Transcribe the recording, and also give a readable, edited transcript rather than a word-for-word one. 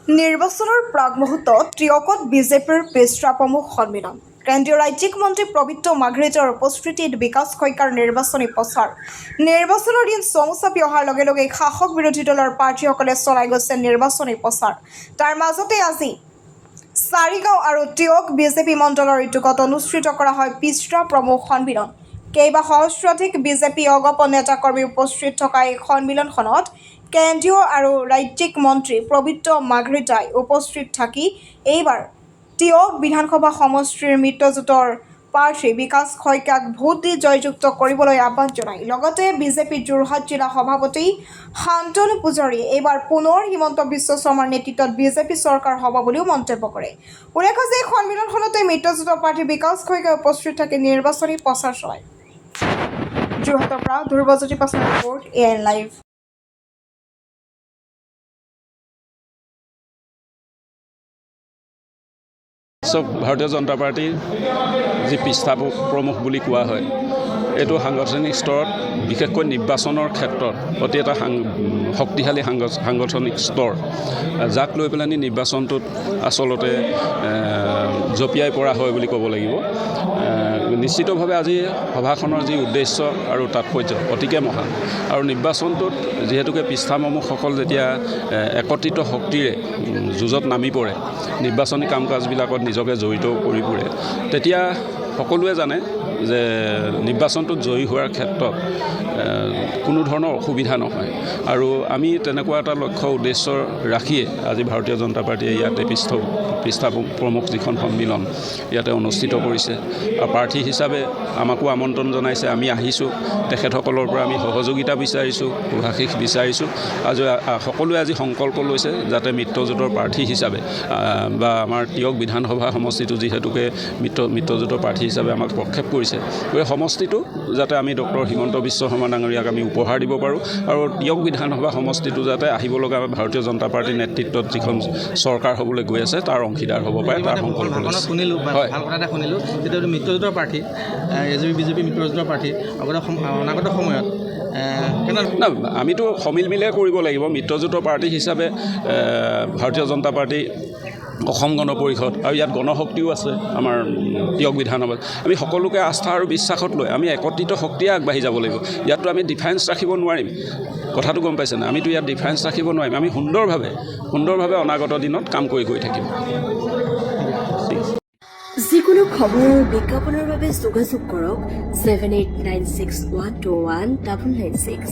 নিৰ্বাচনৰ প্ৰাক মুহূৰ্তত ত্ৰিয়কত বিজেপিৰ পেছৰা প্ৰমুখ সন্মিলন কেন্দ্ৰীয় ৰাজ্যিক মন্ত্ৰী পবিত্ৰ মাঘৰেজৰ উপস্থিতিত বিকাশ শইকীয়াৰ নিৰ্বাচনী প্ৰচাৰ নিৰ্বাচনৰ দিন চমু চাপি অহাৰ লগে লগে শাসক বিৰোধী দলৰ প্ৰাৰ্থীসকলে চলাই গৈছে নিৰ্বাচনী প্ৰচাৰ তাৰ মাজতে আজি চাৰিগাঁও আৰু ত্ৰিয়ক বিজেপি মণ্ডলৰ উদ্যোগত অনুষ্ঠিত কৰা হয় পেছৰা প্ৰমুখ সন্মিলন কেইবা সহস্ৰাধিক বিজেপি অগপ নেতা কৰ্মী উপস্থিত থকা এই সন্মিলনখনত কেন্দ্ৰীয় আৰু ৰাজ্যিক মন্ত্ৰী পবিত্ৰ মাঘৰেজাই উপস্থিত থাকি এইবাৰ ত্ৰিয়ক বিধানসভা সমষ্টিৰ মিত্ৰজোঁটৰ প্ৰাৰ্থী বিকাশ শইকীয়াক ভোট দি জয়যুক্ত কৰিবলৈ আহ্বান জনায় লগতে বিজেপি যোৰহাট জিলা সভাপতি শান্তনু পূজাৰীয়ে এইবাৰ পুনৰ হিমন্ত বিশ্ব শৰ্মাৰ নেতৃত্বত বিজেপি চৰকাৰ হ'ব বুলিও মন্তব্য কৰে উল্লেখ্য যে এই সন্মিলনখনতে মিত্ৰজোঁটৰ প্ৰাৰ্থী বিকাশ শইকীয়া উপস্থিত থাকি নিৰ্বাচনী প্ৰচাৰ চলায় যোৰহাটৰ পৰা ধ্ৰুৱজ্যোতি পাছৰ ৰিপৰ্ট AN লাইভ ভাৰতীয় জনতা পাৰ্টিৰ যি পৃষ্ঠা প্ৰমুখ বুলি কোৱা হয় এইটো সাংগঠনিক স্তৰত বিশেষকৈ নিৰ্বাচনৰ ক্ষেত্ৰত অতি এটা শক্তিশালী সাংগঠনিক স্তৰ যাক লৈ পেলানি নিৰ্বাচনটোত আচলতে জপিয়াই পৰা হয় বুলি ক'ব লাগিব নিশ্চিতভাৱে আজি সভাখনৰ যি উদ্দেশ্য আৰু তাৎপৰ্য অতিকে মহান আৰু নিৰ্বাচনটোত যিহেতুকে পৃষ্ঠা প্ৰমুখসকল যেতিয়া একত্ৰিত শক্তিৰে যুঁজত নামি পৰে নিৰ্বাচনী কাম কাজবিলাকত নিজকে জড়িত কৰি পৰে তেতিয়া সকলোৱে জানে যে নিৰ্বাচনটোত জয়ী হোৱাৰ ক্ষেত্ৰত কোনো ধৰণৰ অসুবিধা নহয় আৰু আমি তেনেকুৱা এটা লক্ষ্য উদ্দেশ্য ৰাখিয়ে আজি ভাৰতীয় জনতা পাৰ্টীয়ে ইয়াতে পৃষ্ঠা প্ৰমুখ যিখন সন্মিলন ইয়াতে অনুষ্ঠিত কৰিছে আৰু প্ৰাৰ্থী হিচাপে আমাকো আমন্ত্ৰণ জনাইছে আমি আহিছোঁ তেখেতসকলৰ পৰা আমি সহযোগিতা বিচাৰিছোঁ শুভাশীষ বিচাৰিছোঁ আজি সকলোৱে আজি সংকল্প লৈছে যাতে মিত্ৰজোঁটৰ প্ৰাৰ্থী হিচাপে বা আমাৰ ত্ৰিয়ক বিধানসভা সমষ্টিটো যিহেতুকে মিত্ৰজোঁটৰ প্ৰাৰ্থী হিচাপে আমাক প্ৰক্ষেপ কৰিছে এই সমষ্টিটো যাতে আমি ডক্টৰ হিমন্ত বিশ্ব শৰ্মা ডাঙৰীয়াক আমি উপহাৰ দিব পাৰোঁ আৰু ত্ৰিয়ক বিধানসভা সমষ্টিটো যাতে আহিব লগা ভাৰতীয় জনতা পাৰ্টীৰ নেতৃত্বত যিখন চৰকাৰ হ'বলৈ গৈ আছে তাৰ অংশীদাৰ হ'ব পাৰে তাৰ সংকল্প শুনিলোঁ ভাল কথা এটা শুনিলোঁ যেতিয়া মিত্ৰজোঁটৰ প্ৰাৰ্থী AJP বিজেপি মিত্ৰজোঁটৰ প্ৰাৰ্থী অনাগত সময়ত না আমিতো সমিল মিলে কৰিব লাগিব মিত্ৰজোঁটৰ পাৰ্টী হিচাপে ভাৰতীয় জনতা পাৰ্টী অসম গণ পৰিষদ আৰু ইয়াত গণশক্তিও আছে আমাৰ ত্ৰিয়ক বিধানসভাত আমি সকলোকে আস্থা আৰু বিশ্বাসত লৈ আমি একত্ৰিত শক্তিয়ে আগবাঢ়ি যাব লাগিব ইয়াততো আমি ডিফেন্স ৰাখিব নোৱাৰিম কথাটো গম পাইছেনে আমিতো ইয়াত ডিফেন্স ৰাখিব নোৱাৰিম আমি সুন্দৰভাৱে অনাগত দিনত কাম কৰি গৈ থাকিম যিকোনো খবৰ আৰু বিজ্ঞাপনৰ বাবে যোগাযোগ কৰক 7896121996